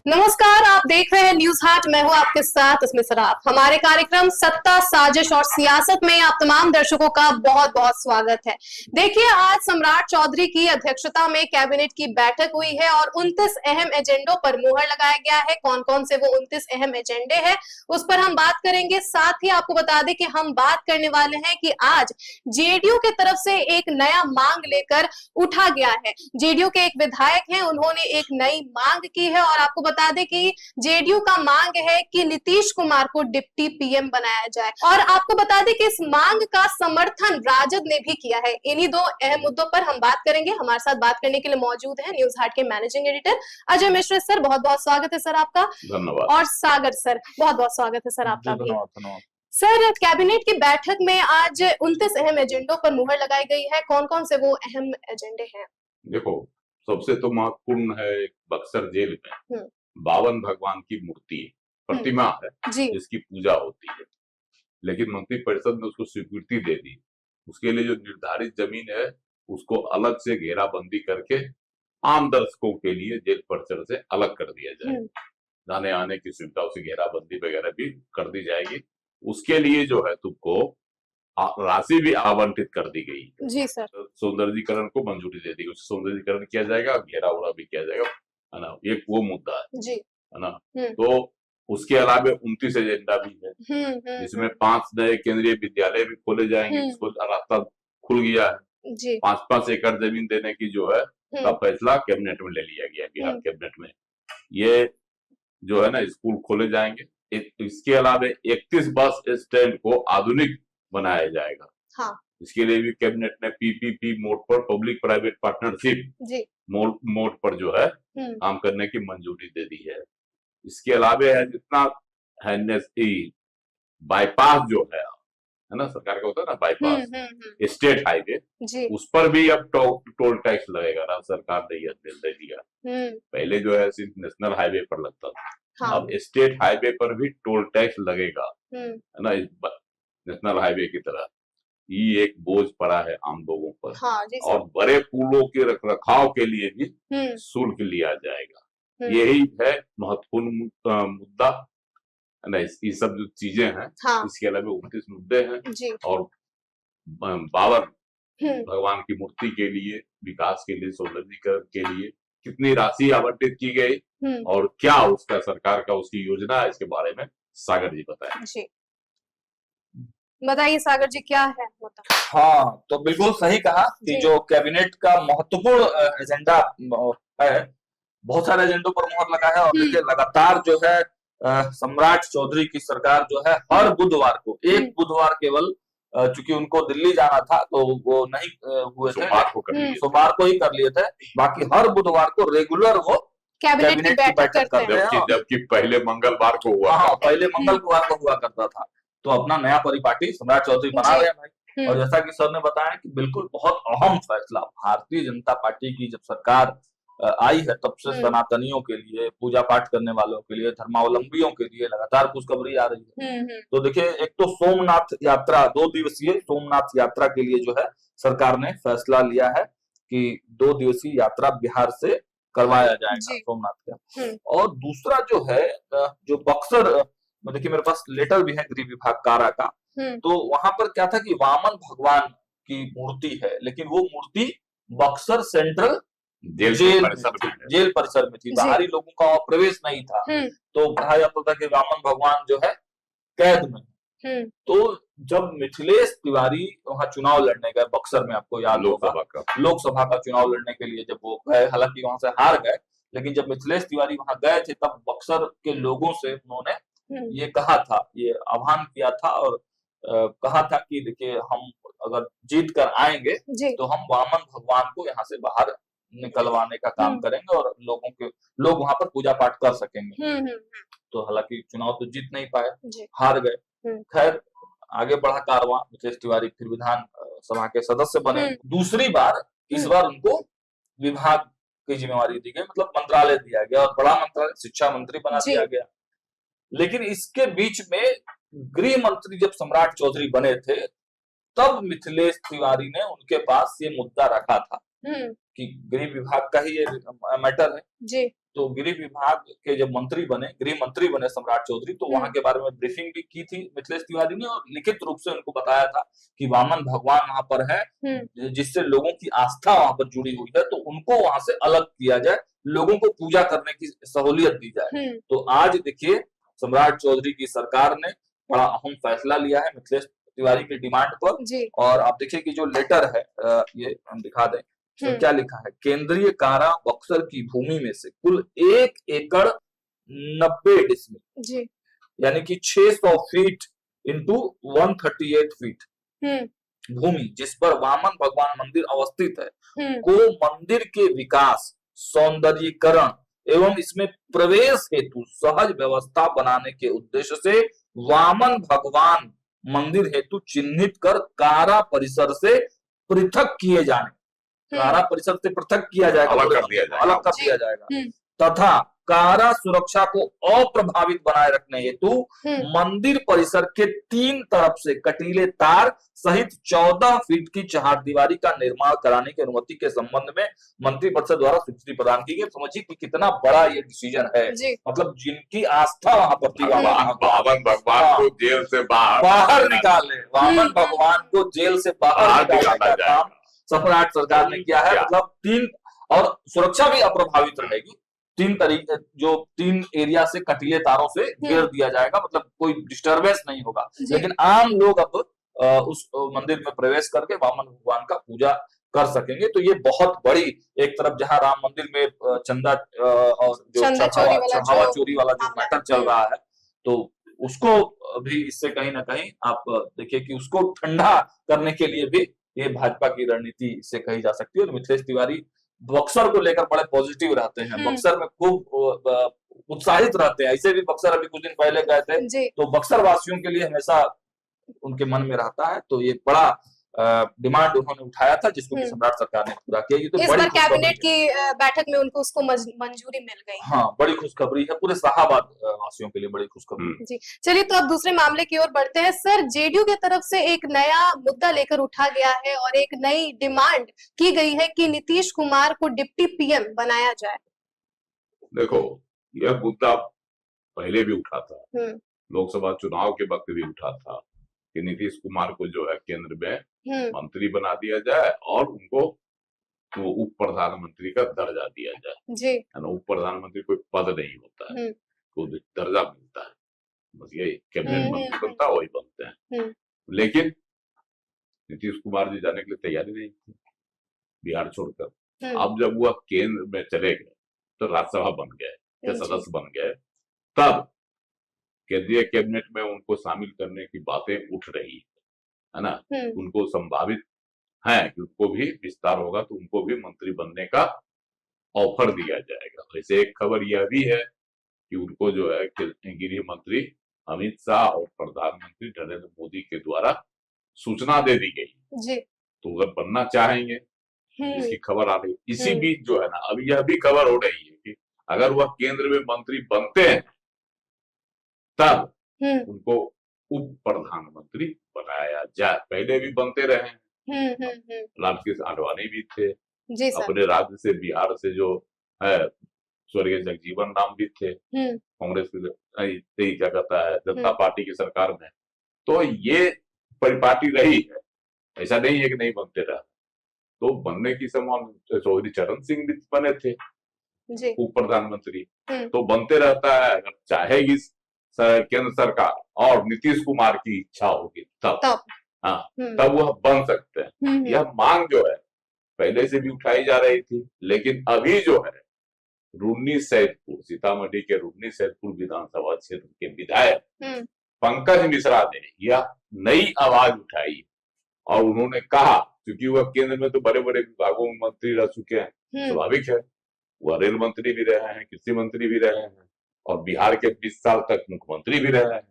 नमस्कार, आप देख रहे हैं न्यूज हाट। मैं हूं आपके साथ उसमें सराफ। हमारे कार्यक्रम सत्ता, साजिश और सियासत में आप तमाम दर्शकों का बहुत बहुत स्वागत है। देखिए, आज सम्राट चौधरी की अध्यक्षता में कैबिनेट की बैठक हुई है और 29 अहम एजेंडों पर मुहर लगाया गया है। कौन कौन से वो 29 अहम एजेंडे हैं, उस पर हम बात करेंगे। साथ ही आपको बता दें कि हम बात करने वाले हैं कि आज जेडीयू की तरफ से एक नया मांग लेकर उठा गया है। जेडीयू के एक विधायक हैं, उन्होंने एक नई मांग की है और आपको बता दें कि जेडीयू का मांग है कि नीतीश कुमार को डिप्टी पीएम बनाया जाए। और आपको बता दें कि इस मांग का समर्थन राजद ने भी किया है। इन्हीं दो अहम मुद्दों पर हम बात करेंगे। हमारे साथ बात करने के लिए मौजूद है न्यूज हाट के managing editor Ajay Mishra sir. बहुत बहुत स्वागत है सर आपका। धन्यवाद। और सागर सर, बहुत बहुत स्वागत है सर आपका भी। धन्यवाद। सर, कैबिनेट की बैठक में आज 29 अहम एजेंडों पर मुहर लगाई गई है। कौन कौन से वो अहम एजेंडे हैं? देखो, सबसे तो महत्वपूर्ण है बक्सर जेल में 52 भगवान की मूर्ति प्रतिमा है जिसकी पूजा होती है, लेकिन मंत्री परिषद ने उसको स्वीकृति दे दी। उसके लिए जो निर्धारित जमीन है उसको अलग से घेराबंदी करके आम दर्शकों के लिए जेल परिसर से अलग कर दिया जाए। जाने आने की सुविधा, उसे घेराबंदी वगैरह भी कर दी जाएगी। उसके लिए जो है तुमको राशि भी आवंटित कर दी गई जी सर। सौंदर्यीकरण को मंजूरी दे दी, उससे सौंदर्यीकरण किया जाएगा, घेरा उड़ा भी किया जाएगा, है ना। एक वो मुद्दा है ना। तो उसके अलावा 29 एजेंडा भी है जिसमें 5 नए केंद्रीय विद्यालय भी खोले जाएंगे, जिसको रास्ता खुल गया है। 5-5 एकड़ जमीन देने की जो है का फैसला कैबिनेट में ले लिया गया, बिहार कैबिनेट में। ये जो है ना स्कूल खोले जाएंगे। इसके अलावा 31 बस स्टैंड को आधुनिक बनाया जाएगा। इसके लिए भी कैबिनेट ने पीपीपी मोड पर, पब्लिक प्राइवेट पार्टनरशिप मोड पर जो है काम करने की मंजूरी दे दी है। इसके अलावा है जितना है बाईपास जो है ना, सरकार का होता है ना बाईपास स्टेट हाईवे, उस पर भी अब टोल टैक्स लगेगा। राज्य सरकार ने दे दिया। पहले जो है सिर्फ नेशनल हाईवे पर लगता था, अब स्टेट हाईवे पर भी टोल टैक्स लगेगा, है ना। नेशनल हाईवे की तरह ये एक बोझ पड़ा है आम लोगों पर। और बड़े पुलों के रखरखाव के लिए भी शुल्क लिया जाएगा। यही है महत्वपूर्ण मुद्दा, है ना। ये सब जो चीजें हैं, इसके अलावा 29 मुद्दे हैं और 52 भगवान की मूर्ति के लिए, विकास के लिए, सौंदर्यीकरण के लिए कितनी राशि आवंटित की गई और क्या उसका सरकार का उसकी योजना है, इसके बारे में सागर जी बताएं। बताइए सागर जी, क्या है हाँ, तो बिल्कुल सही कहा कि जो कैबिनेट का महत्वपूर्ण एजेंडा है, बहुत सारे एजेंडों पर मुहर लगा है। और देखिए, लगातार जो है सम्राट चौधरी की सरकार जो है हर बुधवार को, एक बुधवार केवल, चूंकि उनको दिल्ली जाना था तो वो नहीं हुए थे, सोमवार को ही कर लिए थे। बाकी हर बुधवार को रेगुलर वो कैबिनेट की बैठक करते हैं। जबकि पहले मंगलवार को हुआ, पहले मंगलवार को हुआ करता था। तो अपना नया परिपाटी सम्राट चौधरी बना रहे हैं भाई। और जैसा कि सर ने बताया कि बिल्कुल बहुत अहम फैसला, भारतीय जनता पार्टी की जब सरकार आई है तब से सनातनियों के लिए, पूजा पाठ करने वालों के लिए, धर्मावलंबियों के लिए लगातार खुशखबरी आ रही है। तो देखिए, एक तो सोमनाथ यात्रा, 2 दिवसीय सोमनाथ यात्रा के लिए जो है सरकार ने फैसला लिया है कि 2 दिवसीय यात्रा बिहार से करवाया जाएगा सोमनाथ का। और दूसरा जो है, जो बक्सर, देखिए मेरे पास लेटर भी है गृह विभाग कारा का, तो वहां पर क्या था कि वामन भगवान की मूर्ति है, लेकिन वो मूर्ति बक्सर सेंट्रल जेल परिसर में थी, बाहरी लोगों का प्रवेश नहीं था। तो कहा जाता था कि वामन भगवान जो है कैद में। तो जब मिथिलेश तिवारी वहां चुनाव लड़ने गए बक्सर में, आपको याद होगा, लोकसभा का चुनाव लड़ने के लिए जब वो गए, हालांकि वहां से हार गए, लेकिन जब मिथिलेश तिवारी वहां गए थे तब बक्सर के लोगों से उन्होंने ये कहा था, ये आह्वान किया था और कहा था कि देखिए, हम अगर जीत कर आएंगे तो हम वामन भगवान को यहाँ से बाहर निकलवाने का काम करेंगे और लोग वहां पर पूजा पाठ कर सकेंगे। तो हालांकि चुनाव तो जीत नहीं पाए, हार गए। खैर, आगे बढ़ा कारवां, मिथिलेश तिवारी फिर विधान सभा के सदस्य बने। दूसरी बार, इस बार उनको विभाग की जिम्मेवारी दी गई, मतलब मंत्रालय दिया गया, और बड़ा मंत्रालय, शिक्षा मंत्री बना दिया गया। लेकिन इसके बीच में गृह मंत्री जब सम्राट चौधरी बने थे तब मिथिलेश तिवारी ने उनके पास ये मुद्दा रखा था कि गृह विभाग का ही ये मैटर है। तो गृह विभाग के जब मंत्री बने, गृह मंत्री बने सम्राट चौधरी, तो वहां के बारे में ब्रीफिंग भी की थी मिथिलेश तिवारी ने, और लिखित रूप से उनको बताया था कि वामन भगवान वहां पर है, जिससे लोगों की आस्था वहां पर जुड़ी हुई है, तो उनको वहां से अलग किया जाए, लोगों को पूजा करने की सहूलियत दी जाए। तो आज देखिए सम्राट चौधरी की सरकार ने बड़ा अहम फैसला लिया है मिथिलेश तिवारी की डिमांड पर। और आप देखिए कि जो लेटर है, ये हम दिखा दें, तो क्या लिखा है, केंद्रीय कारा बक्सर की भूमि में से कुल 1 एकड़ 90 डिसमिल यानी कि 600 फीट इंटू 138 फीट भूमि जिस पर वामन भगवान मंदिर अवस्थित है, को मंदिर के विकास, सौंदर्यीकरण एवं इसमें प्रवेश हेतु सहज व्यवस्था बनाने के उद्देश्य से वामन भगवान मंदिर हेतु चिन्हित कर कारा परिसर से पृथक किए जाने, कारा परिसर से पृथक किया जाएगा, अलग कर दिया जाएगा, तथा कारा सुरक्षा को अप्रभावित बनाए रखने हेतु मंदिर परिसर के 3 तरफ से कटीले तार सहित 14 फीट की चहारदीवारी का निर्माण कराने की अनुमति के संबंध में मंत्रिपरिषद द्वारा स्वीकृति प्रदान की गई। समझिए कि कितना बड़ा ये डिसीजन है, मतलब जिनकी आस्था वहां पर थी, वामन भगवान को जेल से बाहर निकाले, वामन भगवान को जेल से बाहर निकालने का काम सम्राट सरकार ने किया है। मतलब 3 और सुरक्षा भी अप्रभावित रहेगी, 3 तरीके, जो 3 एरिया से कटीले तारों से घेर दिया जाएगा, मतलब कोई डिस्टरबेंस नहीं होगा, लेकिन आम लोग अब उस मंदिर में प्रवेश करके वामन भगवान का पूजा कर सकेंगे। तो ये बहुत बड़ी, एक तरफ जहां राम मंदिर में चंदा और जो चढ़ावा चोरी वाला जो मैटर चल रहा है, तो उसको भी इससे कहीं ना कहीं आप देखिए कि उसको ठंडा करने के लिए भी ये भाजपा की रणनीति से कही जा सकती है। और मिथिलेश तिवारी बक्सर को लेकर बड़े पॉजिटिव रहते हैं, बक्सर में खूब उत्साहित रहते हैं। ऐसे भी बक्सर अभी कुछ दिन पहले गए थे, तो बक्सर वासियों के लिए हमेशा उनके मन में रहता है। तो ये बड़ा डिमांड उन्होंने उठाया था, जिसको कि सम्राट सरकार ने पूरा किया। ये तो इस बार कैबिनेट की बैठक में उनको उसको मंजूरी मिल गई। हाँ, बड़ी खुशखबरी है, पूरे शाहाबाद वासियों के लिए बड़ी खुशखबरी। जी, चलिए तो अब दूसरे मामले की ओर बढ़ते हैं। सर, जेडीयू की तरफ से एक नया मुद्दा लेकर उठा गया है और एक नई डिमांड की गई है कि नीतीश कुमार को डिप्टी पीएम बनाया जाए। देखो, यह मुद्दा पहले भी उठा था, लोकसभा चुनाव के वक्त भी उठा था कि नीतीश कुमार को जो है केंद्र में मंत्री बना दिया जाए और उनको तो उप प्रधानमंत्री का दर्जा दिया जाए। है ना, उप प्रधानमंत्री कोई पद नहीं होता है, तो दर्जा मिलता है, बस यही कैबिनेट मंत्री बनता है, वही बनते हैं। लेकिन नीतीश कुमार जी जाने के लिए तैयारी नहीं थी बिहार छोड़कर। अब जब वह केंद्र में चले गए तो राज्यसभा बन गए या सदस्य बन गए, तब केंद्रीय कैबिनेट में उनको शामिल करने की बातें उठ रही है ना। उनको संभावित है कि उनको भी विस्तार होगा तो उनको भी मंत्री बनने का ऑफर दिया जाएगा। वैसे एक खबर यह भी है कि उनको जो है गृह मंत्री अमित शाह और प्रधानमंत्री नरेंद्र मोदी के द्वारा सूचना दे दी गई, तो अगर बनना चाहेंगे, इसकी खबर आ रही। इसी बीच जो है ना, अभी यह भी खबर हो रही है कि अगर वह केंद्र में मंत्री बनते हैं तब उनको उप प्रधानमंत्री बनाया जाए। पहले भी बनते रहे हैं, लालकृष्ण आडवाणी भी थे, अपने राज्य से बिहार से जो है स्वर्गीय जगजीवन राम भी थे, कांग्रेस की क्या कहता है जनता पार्टी की सरकार में। तो ये परिपाटी रही है, ऐसा नहीं है कि नहीं बनते रहा। तो बनने की संभावना, चौधरी चरण सिंह भी बने थे उप प्रधानमंत्री, तो बनते रहता है। अगर चाहेगी केंद्र सरकार और नीतीश कुमार की इच्छा होगी तब तब वह बन सकते हैं। यह मांग जो है पहले से भी उठाई जा रही थी, लेकिन अभी जो है रून्नी सैदपुर, सीतामढ़ी के रून्नी सैदपुर विधानसभा क्षेत्र के विधायक पंकज मिश्रा ने यह नई आवाज उठाई और उन्होंने कहा, क्योंकि वह केंद्र में तो बड़े बड़े विभागों में मंत्री रह चुके हैं, स्वाभाविक है, वह रेल मंत्री भी रहे हैं, कृषि मंत्री भी रहे हैं और बिहार के 20 साल तक मुख्यमंत्री भी रहे हैं।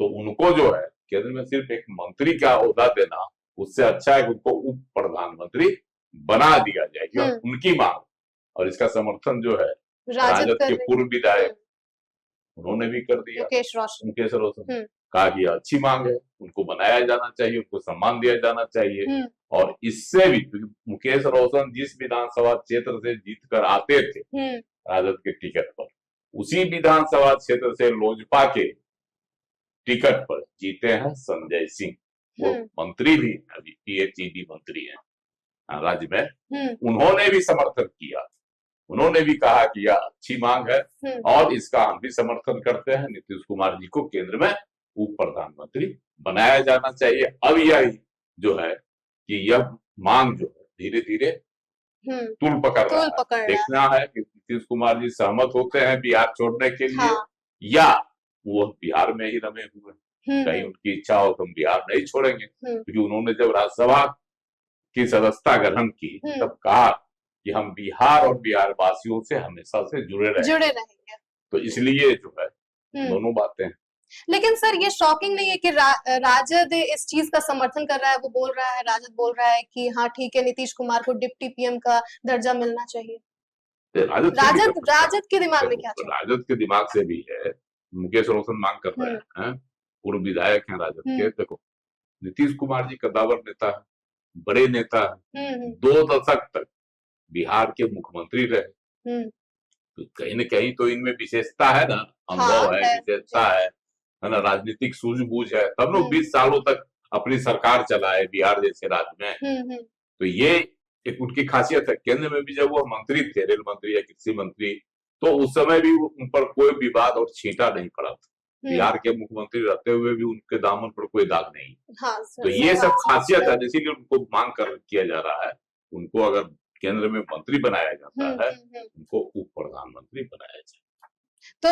तो उनको जो है केंद्र में सिर्फ एक मंत्री का ओहदा देना, उससे अच्छा है कि उनको उप प्रधानमंत्री बना दिया जाए, क्योंकि उनकी मांग। और इसका समर्थन जो है राजद के पूर्व विधायक उन्होंने भी कर दिया, मुकेश रोशन, कहा कि अच्छी मांग है, उनको बनाया जाना चाहिए, उनको सम्मान दिया जाना चाहिए। और इससे भी मुकेश रोशन जिस विधानसभा क्षेत्र से जीत कर आते थे, राजद के टिकट पर। उसी विधानसभा क्षेत्र से लोजपा के टिकट पर जीते हैं संजय सिंह, वो मंत्री भी अभी पीएचईडी मंत्री हैं राज्य में। उन्होंने भी समर्थन किया, उन्होंने भी कहा कि यह अच्छी मांग है और इसका हम भी समर्थन करते हैं। नीतीश कुमार जी को केंद्र में उप प्रधानमंत्री बनाया जाना चाहिए। अब यह जो है कि यह मांग जो है धीरे धीरे तूल पकड़ रहा है। देखना है कि नीतीश कुमार जी सहमत होते हैं बिहार छोड़ने के लिए, या वो बिहार में ही रमे हुए हैं। कहीं उनकी इच्छा हो तो हम बिहार नहीं छोड़ेंगे, क्योंकि उन्होंने जब राज्यसभा की सदस्यता ग्रहण की तब कहा कि हम बिहार और बिहार वासियों से हमेशा से जुड़े रहेंगे। तो इसलिए जो है दोनों बातें हैं। लेकिन सर ये शॉकिंग नहीं है कि राजद इस चीज का समर्थन कर रहा है? वो बोल रहा है, राजद बोल रहा है कि हाँ ठीक है, नीतीश कुमार को डिप्टी पीएम का दर्जा मिलना चाहिए। राजद के दिमाग में क्या चल रहा है? राजद के दिमाग से भी है। मुकेश रोशन मांग कर रहे हैं, पूर्व विधायक हैं राजद के। देखो नीतीश कुमार जी कद्दावर नेता है, बड़े नेता है, 2 दशक तक बिहार के मुख्यमंत्री रहे। तो कहीं न कहीं तो इनमें विशेषता है ना, अनुभव है, विशेषता है ना, राजनीतिक सूझबूझ है, तब लोग 20 सालों तक अपनी सरकार चलाए बिहार जैसे राज्य में। तो ये एक उनकी खासियत है। केंद्र में भी जब वो मंत्री थे, रेल मंत्री या कृषि मंत्री, तो उस समय भी उन पर कोई विवाद और छींटा नहीं पड़ा था। बिहार के मुख्यमंत्री रहते हुए भी उनके दामन पर कोई दाग नहीं। तो ये सब खासियत है, इसीलिए उनको मांग कर किया जा रहा है। उनको अगर केंद्र में मंत्री बनाया जाता है, उनको उप प्रधानमंत्री बनाया जाए। तो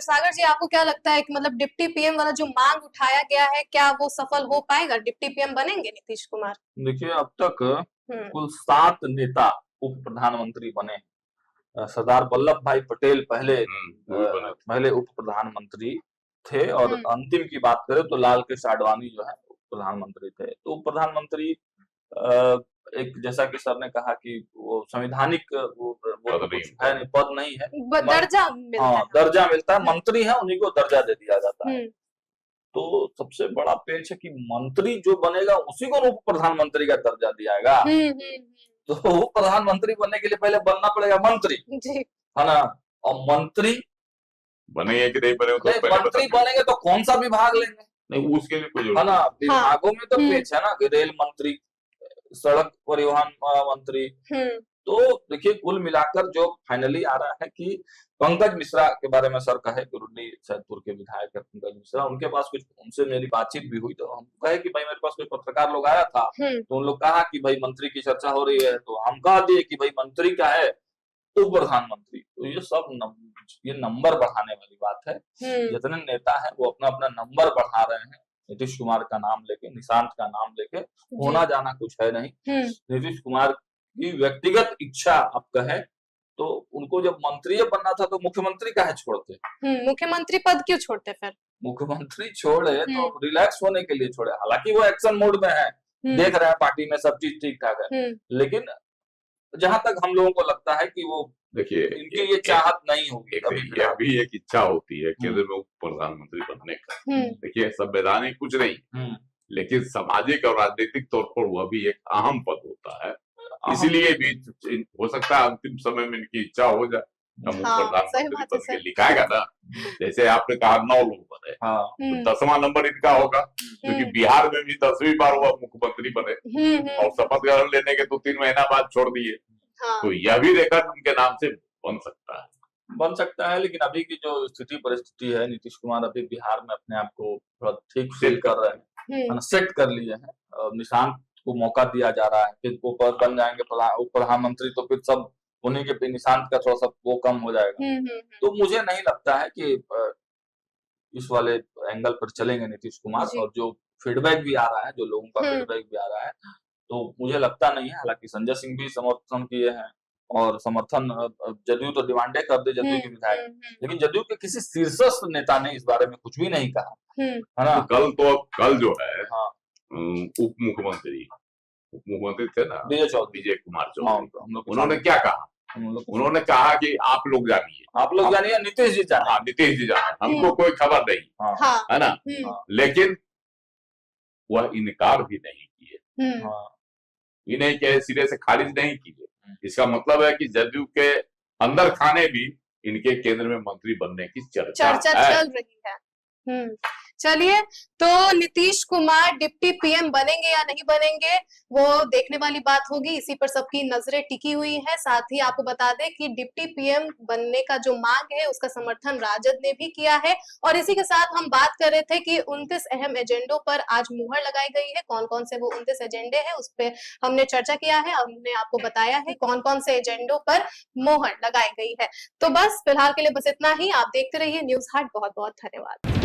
सागर जी, आपको क्या लगता है कि मतलब डिप्टी पीएम वाला जो मांग उठाया गया है, क्या वो सफल हो पाएगा? डिप्टी पीएम बनेंगे नीतीश कुमार? देखिए अब तक कुल 7 नेता उप प्रधानमंत्री बने। सरदार वल्लभ भाई पटेल पहले उप प्रधानमंत्री थे, और अंतिम की बात करें तो लाल कृष्ण आडवाणी जो है उप प्रधानमंत्री थे। तो उप प्रधानमंत्री एक, जैसा कि सर ने कहा कि वो संवैधानिक वो कुछ है नहीं, पद नहीं है, दर्जा मिलता है। दर्जा मिलता है, मंत्री है उन्हीं को दर्जा दे दिया जाता है। तो सबसे बड़ा पेच है कि मंत्री जो बनेगा उसी को उप प्रधानमंत्री का दर्जा दिया जाएगा। तो उप प्रधानमंत्री बनने के लिए पहले बनना पड़ेगा मंत्री, है ना। और मंत्री बनेंगे कि नहीं बने, तो मंत्री बनेंगे तो कौन सा विभाग लेंगे? नहीं, उसके लिए कोई है ना, विभागों में तो पेच है ना, कि रेल मंत्री, सड़क परिवहन मंत्री। तो देखिए कुल मिलाकर जो फाइनली आ रहा है कि पंकज मिश्रा के बारे में सर कहे कि रुन्नी सैदपुर के विधायक है पंकज मिश्रा, उनके पास कुछ, उनसे मेरी बातचीत भी हुई, तो हम कहे कि भाई मेरे पास कोई पत्रकार लोग आया था, तो उन लोग कहा कि भाई मंत्री की चर्चा हो रही है, तो हम कह दिए कि भाई मंत्री का है उप प्रधानमंत्री। तो ये सब ये नंबर बढ़ाने वाली बात है। जितने नेता है वो अपना अपना नंबर बढ़ा रहे हैं, नीतीश कुमार का नाम लेके, निशांत का नाम लेके। होना जाना कुछ है नहीं। नीतीश कुमार की व्यक्तिगत इच्छा आप कहे तो उनको जब मंत्री बनना था तो मुख्यमंत्री काहे छोड़ते? मुख्यमंत्री पद क्यों छोड़ते? फिर मुख्यमंत्री छोड़े तो रिलैक्स होने के लिए छोड़े। हालांकि वो एक्शन मोड में है, देख रहे हैं पार्टी में सब चीज ठीक ठाक है, लेकिन जहां तक हम लोगों को लगता है कि वो, देखिए इनकी ये चाहत नहीं होगी। अभी एक इच्छा होती है केंद्र में उप प्रधानमंत्री बनने का। देखिए संवैधानिक कुछ नहीं, लेकिन सामाजिक और राजनीतिक तौर पर वह भी एक अहम पद होता है। इसलिए भी हो सकता है अंतिम समय में इनकी इच्छा हो जाए, हम उप प्रधानमंत्री पद के लिखाएगा ना। जैसे आपने कहा 9 लोग बने, तो 10वां नंबर इनका होगा, क्योंकि बिहार में भी 10वीं बार वह मुख्यमंत्री बने और शपथ ग्रहण लेने के 2-3 महीना बाद छोड़ दिए। तो यह भी रेकॉर्ड उनके नाम से बन सकता है। लेकिन अभी की जो स्थिति परिस्थिति है, नीतीश कुमार अभी बिहार में अपने आप को थोड़ा ठीक फील कर रहे हैं, सेट कर लिए हैं। निशांत को मौका दिया जा रहा है, फिर वो बन जाएंगे उप प्रधानमंत्री, तो फिर सब उन्हीं के, निशांत का थोड़ा सा वो कम हो जाएगा। तो मुझे नहीं लगता है कि इस वाले एंगल पर चलेंगे नीतीश कुमार। और जो फीडबैक भी आ रहा है, जो लोगों का फीडबैक भी आ रहा है, तो मुझे लगता नहीं है। हालांकि संजय सिंह भी समर्थन किए हैं, और समर्थन जदयू तो डिमांडे कर दे, जदयू के विधायक, लेकिन जदयू के किसी शीर्षस्थ नेता ने इस बारे में कुछ भी नहीं कहा, है ना। कल जो है उप मुख्यमंत्री थे ना विजय कुमार चौधरी, उन्होंने क्या कहा? उन्होंने कहा कि आप लोग जानिए, नीतीश जी जाने, हमको कोई खबर नहीं, है ना। लेकिन वह इनकार भी नहीं किए, ये नहीं कहे, सिरे से खारिज नहीं किए। इसका मतलब है कि जदयू के अंदर खाने भी इनके केंद्र में मंत्री बनने की चर्चा चल रही है। चलिए, तो नीतीश कुमार डिप्टी पीएम बनेंगे या नहीं बनेंगे, वो देखने वाली बात होगी। इसी पर सबकी नजरें टिकी हुई है। साथ ही आपको बता दें कि डिप्टी पीएम बनने का जो मांग है उसका समर्थन राजद ने भी किया है। और इसी के साथ हम बात कर रहे थे कि 29 अहम एजेंडों पर आज मुहर लगाई गई है। कौन कौन से वो 29 एजेंडे हैं उस पर हमने चर्चा किया है। हमने आपको बताया है कौन कौन से एजेंडों पर मुहर लगाई गई है। तो बस फिलहाल के लिए बस इतना ही। आप देखते रहिए न्यूज हाट। बहुत बहुत धन्यवाद।